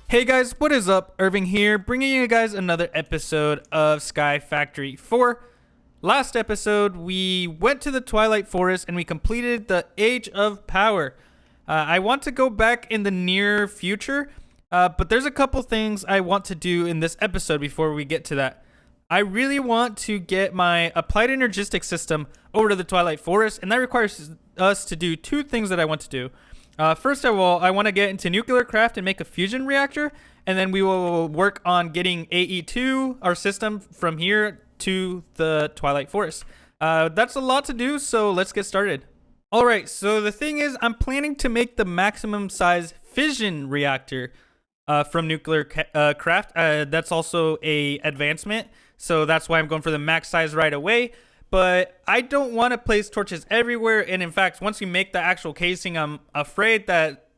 Hey guys, what is up? Irving here, bringing you guys another episode of Sky Factory 4. Last episode, we went to the Twilight Forest and we completed the Age of Power. I want to go back in the near future, but there's a couple things I want to do in this episode before we get to that. I really want to get my Applied Energistic System over to the Twilight Forest, and that requires us to do two things that I want to do. First of all, I want to get into nuclear craft and make a fusion reactor, and then we will work on getting AE2, our system, from here to the Twilight Forest. That's a lot to do, so let's get started. Alright, so the thing is, I'm planning to make the maximum size fission reactor from nuclear craft. That's also a advancement, so that's why I'm going for the max size right away. But I don't want to place torches everywhere, and in fact, once we make the actual casing, I'm afraid that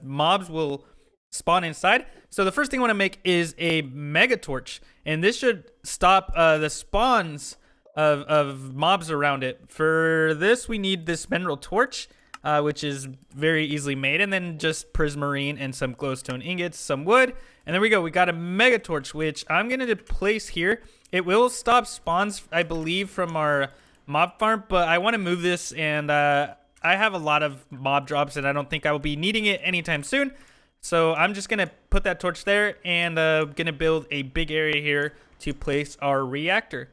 mobs will spawn inside. So the first thing I want to make is a mega torch, and this should stop the spawns of mobs around it. For this, we need this mineral torch, which is very easily made, and then just prismarine and some glowstone ingots, some wood, and there we go. We got a mega torch, which I'm going to place here. It will stop spawns, I believe, from our mob farm, but I want to move this, and I have a lot of mob drops, and I don't think I will be needing it anytime soon. So I'm just going to put that torch there, and going to build a big area here to place our reactor.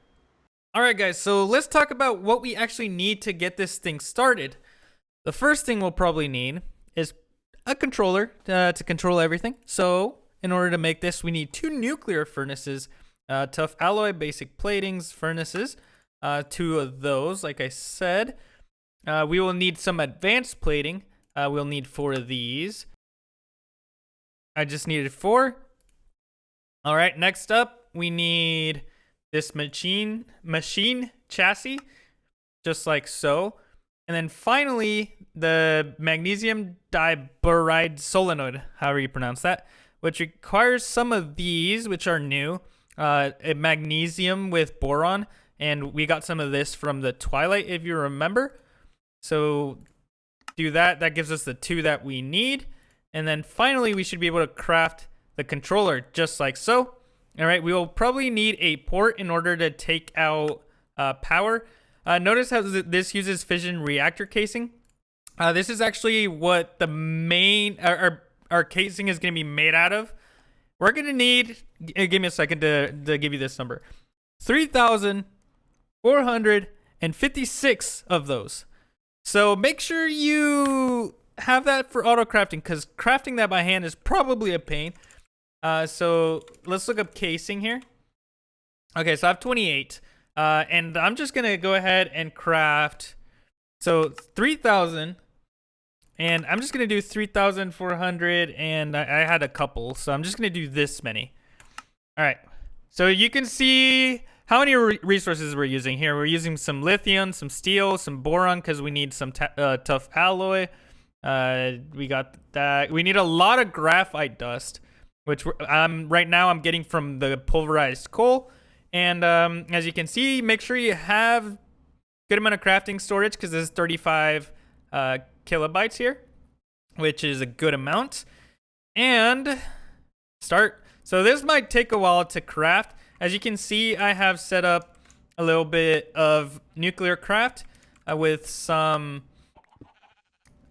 Alright guys, so let's talk about what we actually need to get this thing started. The first thing we'll probably need is a controller to control everything. So in order to make this, we need two nuclear furnaces. Tough alloy, basic platings, furnaces, two of those, like I said. We will need some advanced plating. We'll need 4 of these. I just needed 4. All right, next up, we need this machine chassis, just like so. And then finally, the magnesium diboride solenoid, however you pronounce that, which requires some of these, which are new. A magnesium with boron, and we got some of this from the Twilight, if you remember. So do that. That gives us the 2 that we need. And then finally, we should be able to craft the controller just like so. All right, we will probably need a port in order to take out power. Notice how this uses fission reactor casing. This is actually what the main our casing is going to be made out of. We're going to need, give me a second to give you this number, 3,456 of those. So make sure you have that for auto crafting, because crafting that by hand is probably a pain. So let's look up casing here. Okay, so I have 28. And I'm just going to go ahead and craft, so 3,000. And I'm just going to do 3,400, and I had a couple, so I'm just going to do this many. All right, so you can see how many resources we're using here. We're using some lithium, some steel, some boron, because we need some tough alloy. We got that. We need a lot of graphite dust, which right now I'm getting from the pulverized coal. And as you can see, make sure you have good amount of crafting storage, because this is 35 kilobytes here, which is a good amount. And start. So this might take a while to craft. As you can see, I have set up a little bit of nuclear craft with some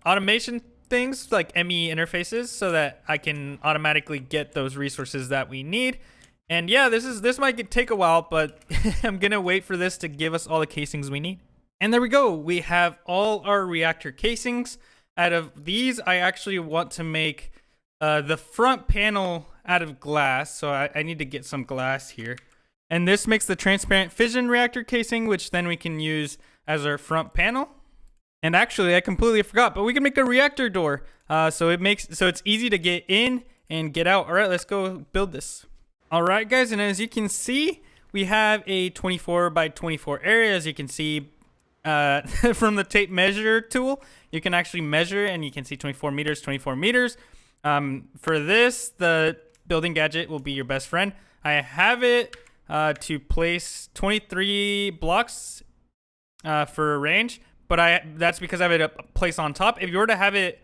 automation things like ME interfaces, so that I can automatically get those resources that we need. And yeah, this might take a while, but I'm gonna wait for this to give us all the casings we need. And there we go. We have all our reactor casings. Out of these, I actually want to make the front panel out of glass. So I need to get some glass here. And this makes the transparent fission reactor casing, which then we can use as our front panel. And actually, I completely forgot, but we can make a reactor door. So it's easy to get in and get out. All right, let's go build this. All right, guys, and as you can see, we have a 24 by 24 area. As you can see, from the tape measure tool, you can actually measure, and you can see 24 meters, 24 meters. For this, the building gadget will be your best friend. I have it to place 23 blocks for a range, but that's because I have it placed on top. If you were to have it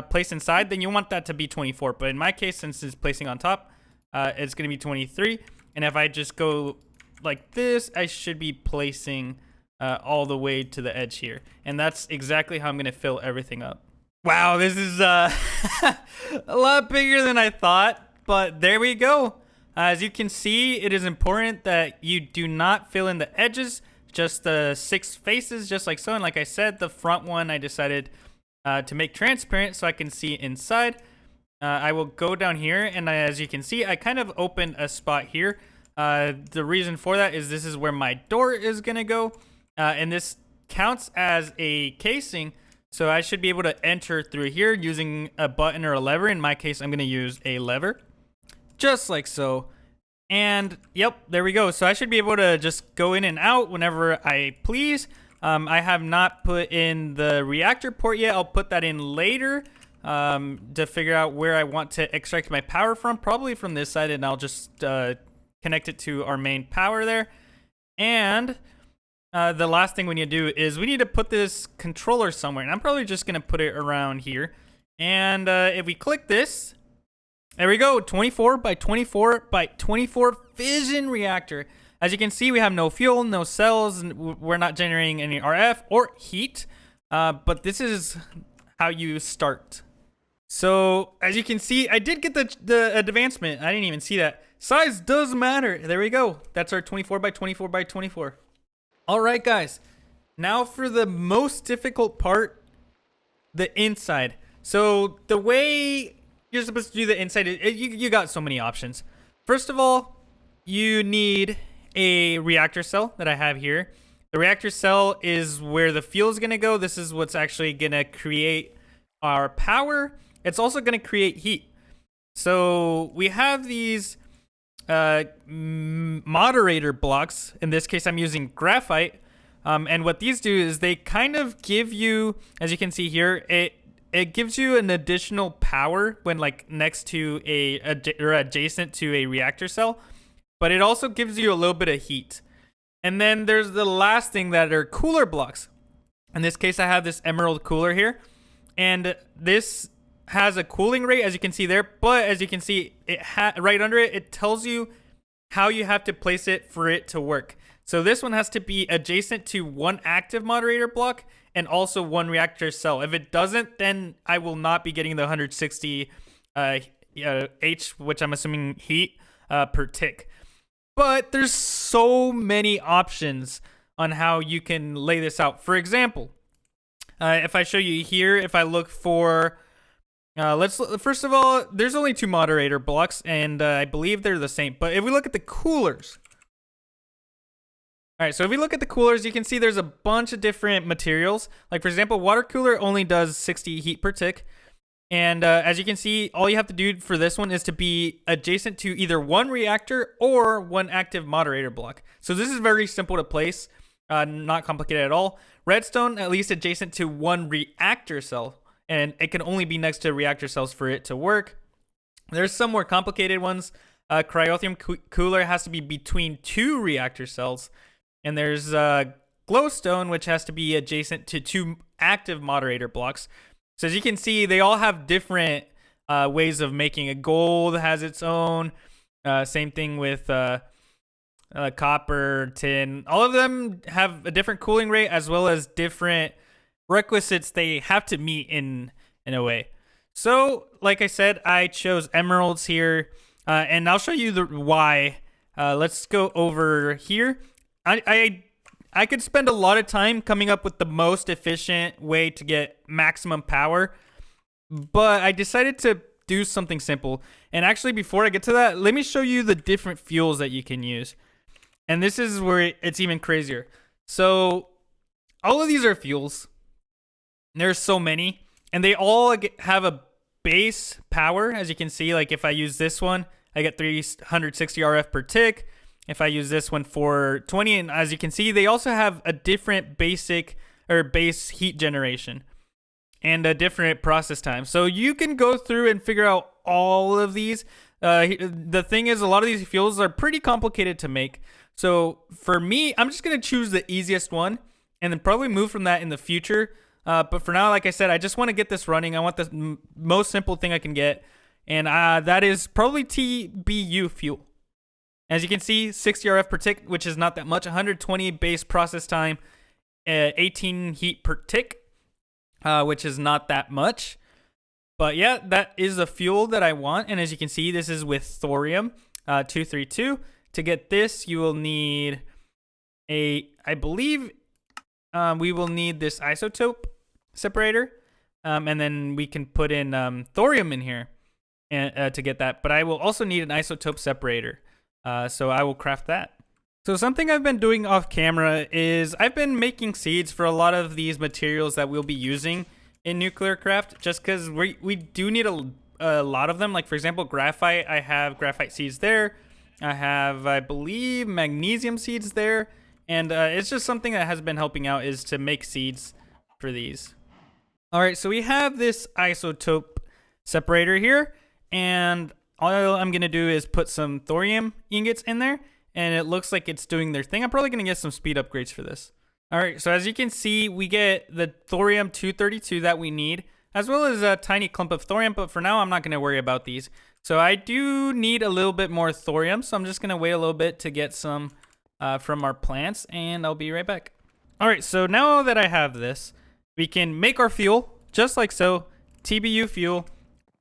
place inside, then you want that to be 24. But in my case, since it's placing on top, it's going to be 23. And if I just go like this, I should be placing all the way to the edge here. And that's exactly how I'm going to fill everything up. Wow, this is a lot bigger than I thought, but there we go. As you can see, it is important that you do not fill in the edges, just the 6 faces, just like so. And like I said, the front one I decided to make transparent so I can see inside. I will go down here, and as you can see, I kind of opened a spot here. The reason for that is this is where my door is going to go, and this counts as a casing. So I should be able to enter through here using a button or a lever. In my case, I'm going to use a lever, just like so. And yep, there we go. So I should be able to just go in and out whenever I please. I have not put in the reactor port yet. I'll put that in later to figure out where I want to extract my power from, probably from this side, and I'll just connect it to our main power there. And the last thing we need to do is we need to put this controller somewhere, and I'm probably just going to put it around here. And if we click this, there we go, 24 by 24 by 24 fission reactor. As you can see, we have no fuel, no cells, and we're not generating any RF or heat, but this is how you start. So as you can see, I did get the advancement. I didn't even see that. Size does matter. There we go. That's our 24 by 24 by 24. All right, guys, now for the most difficult part, the inside. So the way you're supposed to do the inside, you got so many options. First of all, you need a reactor cell that I have here. The reactor cell is where the fuel is going to go. This is what's actually going to create our power. It's also going to create heat. So we have these moderator blocks. In this case, I'm using graphite, and what these do is they kind of give you, as you can see here, it gives you an additional power when like next to or adjacent to a reactor cell, but it also gives you a little bit of heat. And then there's the last thing that are cooler blocks. In this case, I have this emerald cooler here, and this has a cooling rate, as you can see there, but as you can see, right under it, it tells you how you have to place it for it to work. So this one has to be adjacent to 1 active moderator block and also 1 reactor cell. If it doesn't, then I will not be getting the 160 H, which I'm assuming heat per tick. But there's so many options on how you can lay this out. For example, if I show you here, if I look for first of all, there's only 2 moderator blocks, and I believe they're the same. But if we look at the coolers, all right, so if we look at the coolers, you can see there's a bunch of different materials. Like, for example, water cooler only does 60 heat per tick. And as you can see, all you have to do for this one is to be adjacent to either 1 reactor or 1 active moderator block. So this is very simple to place, not complicated at all. Redstone, at least adjacent to 1 reactor cell. And it can only be next to reactor cells for it to work. There's some more complicated ones. Cryothium cooler has to be between 2 reactor cells. And there's glowstone, which has to be adjacent to 2 active moderator blocks. So as you can see, they all have different ways of making it. Gold has its own. Same thing with copper, tin. All of them have a different cooling rate as well as different requisites they have to meet in a way. So like I said, I chose emeralds here, and I'll show you the why. Let's go over here. I could spend a lot of time coming up with the most efficient way to get maximum power, but I decided to do something simple. And actually, before I get to that, let me show you the different fuels that you can use. And this is where it's even crazier. So all of these are fuels. There's so many, and they all have a base power. As you can see, like if I use this one, I get 360 RF per tick. If I use this one for 20, and as you can see, they also have a different base heat generation and a different process time. So you can go through and figure out all of these. The thing is, a lot of these fuels are pretty complicated to make. So for me, I'm just going to choose the easiest one and then probably move from that in the future. But for now, like I said, I just want to get this running. I want the most simple thing I can get. And that is probably TBU fuel. As you can see, 60 RF per tick, which is not that much. 120 base process time, 18 heat per tick, which is not that much. But yeah, that is the fuel that I want. And as you can see, this is with thorium 232. To get this, you will need I believe we will need this isotope separator. And then we can put in thorium in here to get that. But I will also need an isotope separator. So I will craft that. So something I've been doing off camera is I've been making seeds for a lot of these materials that we'll be using in nuclear craft, just because we do need a lot of them. Like, for example, graphite. I have graphite seeds there. I have, I believe, magnesium seeds there. And it's just something that has been helping out is to make seeds for these. All right, so we have this isotope separator here. And all I'm going to do is put some thorium ingots in there. And it looks like it's doing their thing. I'm probably going to get some speed upgrades for this. All right, so as you can see, we get the thorium 232 that we need, as well as a tiny clump of thorium, but for now, I'm not going to worry about these. So I do need a little bit more thorium, so I'm just going to wait a little bit to get some from our plants, and I'll be right back. All right, so now that I have this, we can make our fuel, just like so, TBU fuel.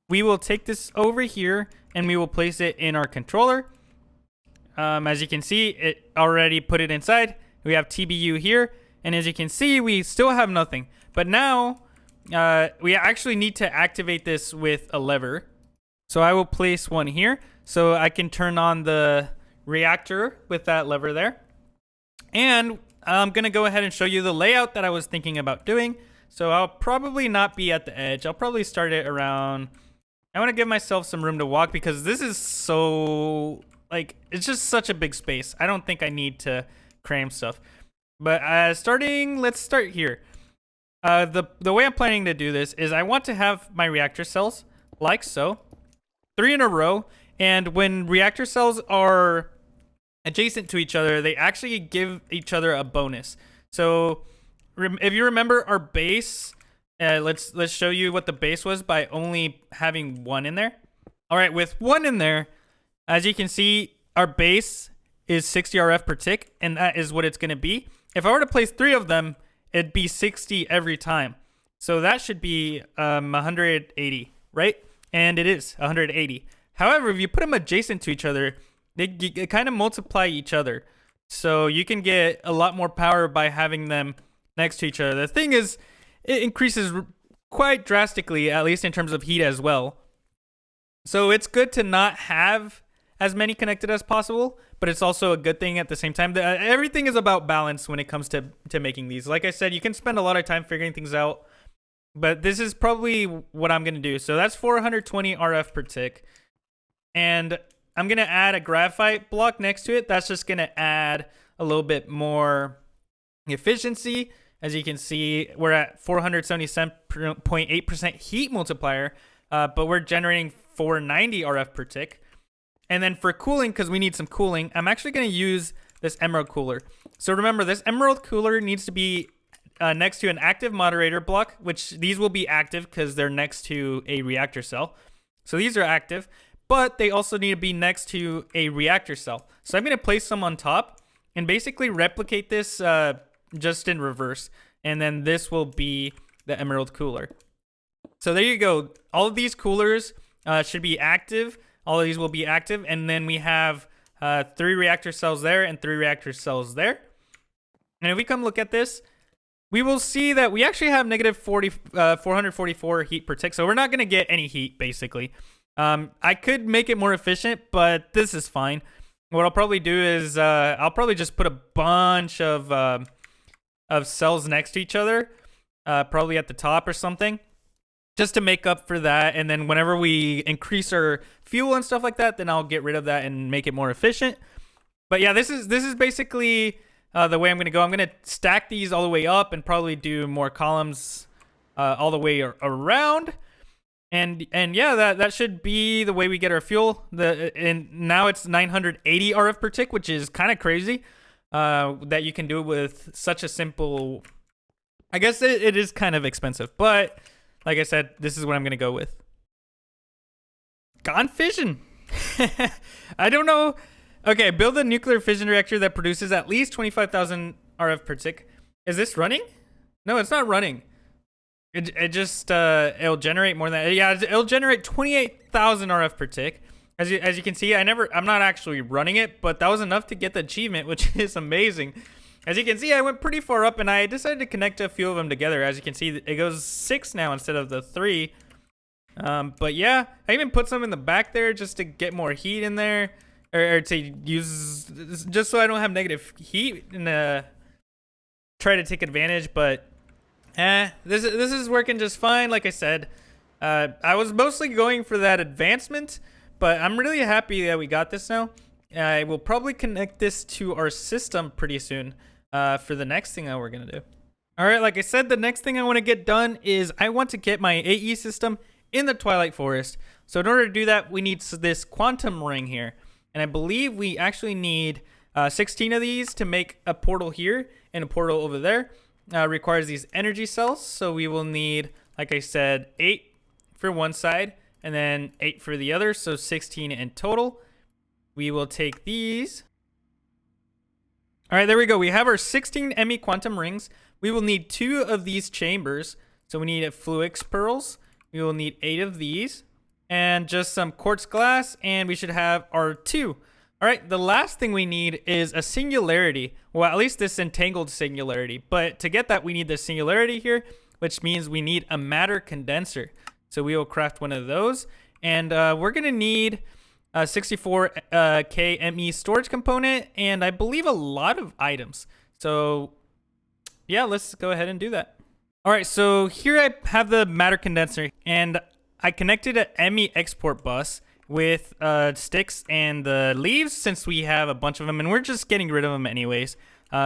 We will take this over here, and we will place it in our controller. As you can see, it already put it inside. We have TBU here, and as you can see, we still have nothing. But now, we actually need to activate this with a lever. So I will place one here, so I can turn on the reactor with that lever there. And I'm going to go ahead and show you the layout that I was thinking about doing. So I'll probably not be at the edge. I'll probably start it around... I want to give myself some room to walk because this is so... Like, it's just such a big space. I don't think I need to cram stuff. But let's start here. The way I'm planning to do this is I want to have my reactor cells like so, 3 in a row. And when reactor cells are adjacent to each other, they actually give each other a bonus. So if you remember our base, let's show you what the base was by only having 1 in there. All right, with 1 in there, as you can see, our base is 60 RF per tick, and that is what it's going to be. If I were to place 3 of them, it'd be 60 every time. So that should be 180, right? And it is 180. However, if you put them adjacent to each other, they kind of multiply each other. So you can get a lot more power by having them next to each other. The thing is, it increases quite drastically, at least in terms of heat as well. So it's good to not have as many connected as possible, but it's also a good thing at the same time. Everything is about balance when it comes to making these. Like I said, you can spend a lot of time figuring things out, but this is probably what I'm going to do. So that's 420 RF per tick. And I'm going to add a graphite block next to it. That's just going to add a little bit more efficiency. As you can see, we're at 477.8% heat multiplier, but we're generating 490 RF per tick. And then for cooling, because we need some cooling, I'm actually going to use this emerald cooler. So remember, this emerald cooler needs to be next to an active moderator block, which these will be active because they're next to a reactor cell. So these are active, but they also need to be next to a reactor cell. So I'm going to place them on top and basically replicate this just in reverse. And then this will be the emerald cooler. So there you go. All of these coolers should be active. All of these will be active, and then we have 3 reactor cells there and 3 reactor cells there. And if we come look at this, we will see that we actually have negative 444 heat per tick, so we're not going to get any heat, basically. I could make it more efficient, but this is fine. What I'll probably do is I'll probably just put a bunch of cells next to each other, probably at the top or something, just to make up for that. And then whenever we increase our fuel and stuff like that, then I'll get rid of that and make it more efficient. But yeah, this is basically the way I'm going to go. I'm going to stack these all the way up and probably do more columns all the way around. And yeah, that should be the way we get our fuel. And now it's 980 RF per tick, which is kind of crazy that you can do it with such a simple I guess it is kind of expensive, but like I said, this is what I'm going to go with. Gone fission. I don't know. Okay, build a nuclear fission reactor that produces at least 25,000 RF per tick. Is this running? No, it's not running. It just it'll generate more than, yeah, it'll generate 28,000 RF per tick. As you can see, I'm not actually running it, but that was enough to get the achievement, which is amazing. As you can see, I went pretty far up, and I decided to connect a few of them together. As you can see, it goes 6 now instead of the 3. But yeah, I even put some in the back there just to get more heat in there, or to use, just so I don't have negative heat and try to take advantage. But this is working just fine. Like I said, I was mostly going for that advancement, but I'm really happy that we got this now. I will probably connect this to our system pretty soon for the next thing that we're gonna do. All right, like I said, the next thing I want to get done is I want to get my AE system in the Twilight Forest. So in order to do that, we need this quantum ring here. And I believe we actually need 16 of these to make a portal here and a portal over there. Requires these energy cells. So we will need, like I said, 8 for one side and then 8 for the other. So 16 in total. We will take these. All right, there we go. We have our 16 ME quantum rings. We will need 2 of these chambers. So we need fluix pearls. We will need 8 of these and just some quartz glass, and we should have our 2. All right, the last thing we need is a singularity. Well, at least this entangled singularity. But to get that, we need the singularity here, which means we need a matter condenser. So we will craft one of those. And we're going to need a 64K ME storage component, and I believe a lot of items. So yeah, let's go ahead and do that. All right, so here I have the matter condenser, and I connected a ME export bus with sticks and the leaves, since we have a bunch of them, and we're just getting rid of them anyways.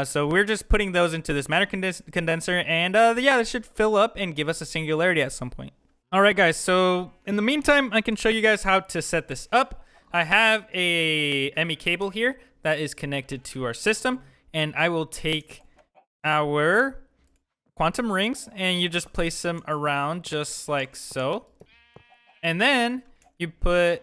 So we're just putting those into this matter condenser, and yeah, this should fill up and give us a singularity at some point. All right, guys, so in the meantime, I can show you guys how to set this up. I have a ME cable here that is connected to our system, and I will take our quantum rings and you just place them around just like so. And then you put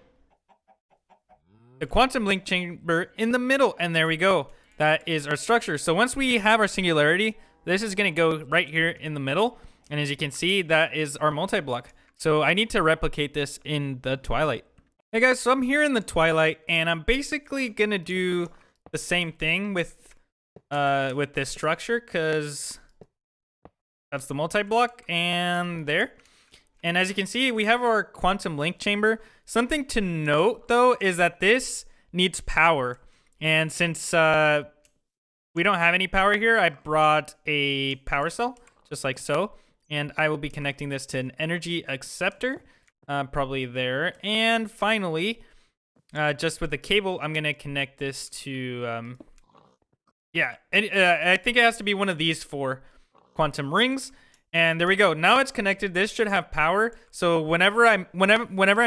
the quantum link chamber in the middle, and there we go. That is our structure. So once we have our singularity, this is going to go right here in the middle. And as you can see, that is our multi-block. So I need to replicate this in the Twilight. Hey guys, so I'm here in the Twilight, and I'm basically going to do the same thing with this structure, because that's the multi-block, and there. And as you can see, we have our quantum link chamber. Something to note, though, is that this needs power. And since we don't have any power here, I brought a power cell, just like so. And I will be connecting this to an energy acceptor, probably there. And finally, just with the cable, I'm going to connect this to, yeah, I think it has to be one of these 4 quantum rings. And there we go. Now it's connected. This should have power. So whenever I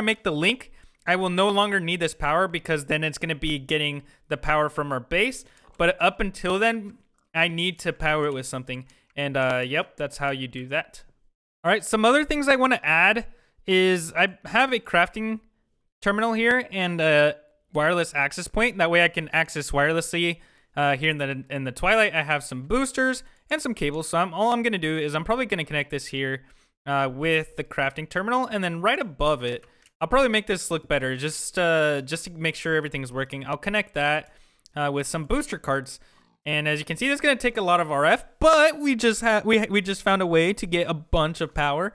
make the link, I will no longer need this power, because then it's going to be getting the power from our base. But up until then, I need to power it with something. And yep, that's how you do that. All right, some other things I want to add is I have a crafting terminal here and a wireless access point. That way I can access wirelessly. Here in the Twilight, I have some boosters and some cables. So all I'm going to do is I'm probably going to connect this here with the crafting terminal. And then right above it, I'll probably make this look better just to make sure everything's working. I'll connect that with some booster cards. And as you can see, this is going to take a lot of RF, but we just found a way to get a bunch of power.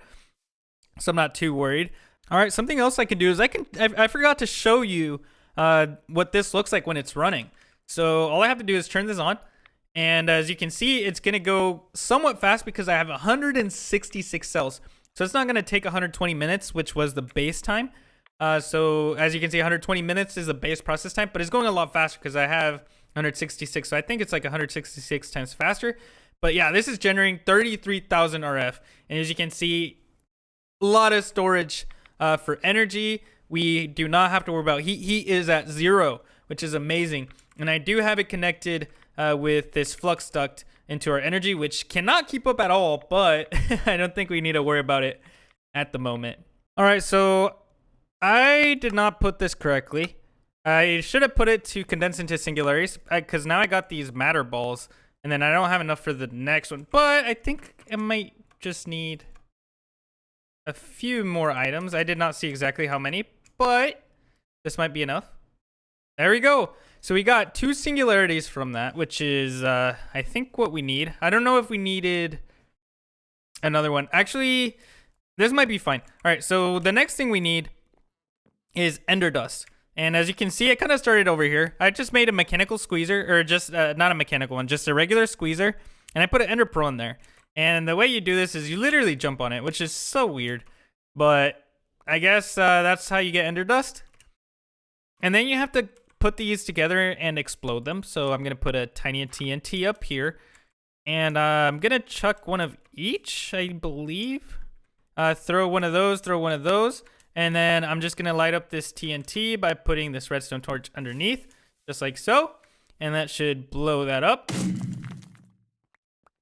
So I'm not too worried. All right, something else I can do is I forgot to show you what this looks like when it's running. So all I have to do is turn this on. And as you can see, it's going to go somewhat fast because I have 166 cells. So it's not going to take 120 minutes, which was the base time. So as you can see, 120 minutes is the base process time, but it's going a lot faster because I have 166. So I think it's like 166 times faster. But yeah, this is generating 33,000 RF. And as you can see, a lot of storage for energy. We do not have to worry about heat. Heat is at 0, which is amazing. And I do have it connected with this flux duct into our energy, which cannot keep up at all, but I don't think we need to worry about it at the moment. All right, so I did not put this correctly. I should have put it to condense into singularities, because now I got these matter balls, and then I don't have enough for the next one, but I think I might just need a few more items. I did not see exactly how many, but this might be enough. There we go. So we got 2 singularities from that, which is, I think, what we need. I don't know if we needed another one. Actually, this might be fine. All right, so the next thing we need is ender dust. And as you can see, it kind of started over here. I just made a mechanical squeezer, or just, not a mechanical one, just a regular squeezer. And I put an ender pearl in there. And the way you do this is you literally jump on it, which is so weird. But I guess that's how you get ender dust. And then you have to put these together and explode them. So I'm going to put a tiny TNT up here. And I'm going to chuck one of each, I believe. Throw one of those. And then I'm just going to light up this TNT by putting this redstone torch underneath, just like so. And that should blow that up.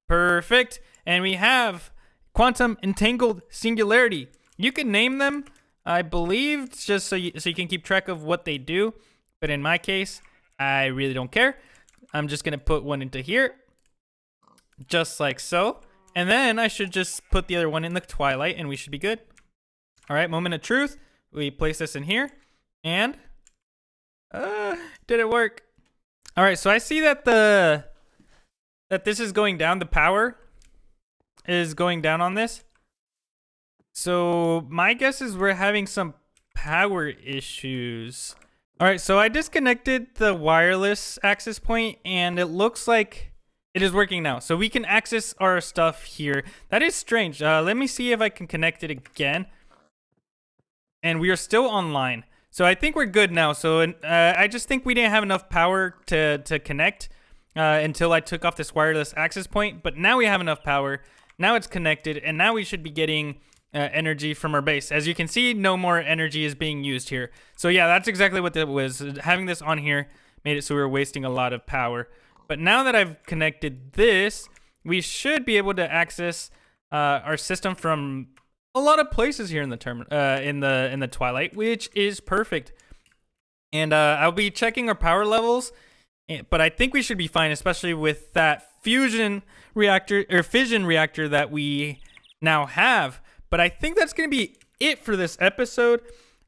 Perfect. And we have quantum entangled singularity. You can name them, I believe, just so you can keep track of what they do. But in my case, I really don't care. I'm just going to put one into here, just like so. And then I should just put the other one in the twilight, and we should be good. All right, moment of truth. We place this in here, and did it work? All right, so I see that this is going down. The power is going down on this. So my guess is we're having some power issues. All right, so I disconnected the wireless access point, and it looks like it is working now. So we can access our stuff here. That is strange. Let me see if I can connect it again. And we are still online. So I think we're good now. So I just think we didn't have enough power to connect until I took off this wireless access point. But now we have enough power. Now it's connected, and now we should be getting energy from our base. As you can see, no more energy is being used here. So yeah, that's exactly what that was. Having this on here made it so we were wasting a lot of power. But now that I've connected this, we should be able to access our system from a lot of places here in the in the twilight, which is perfect. And I'll be checking our power levels, but I think we should be fine, especially with that fission reactor that we now have. But I think that's going to be it for this episode.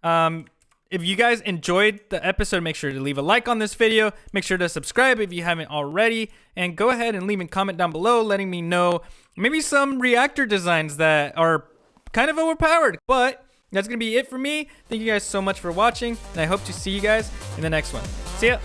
If you guys enjoyed the episode, make sure to leave a like on this video. Make sure to subscribe if you haven't already. And go ahead and leave a comment down below letting me know maybe some reactor designs that are kind of overpowered. But that's going to be it for me. Thank you guys so much for watching. And I hope to see you guys in the next one. See ya.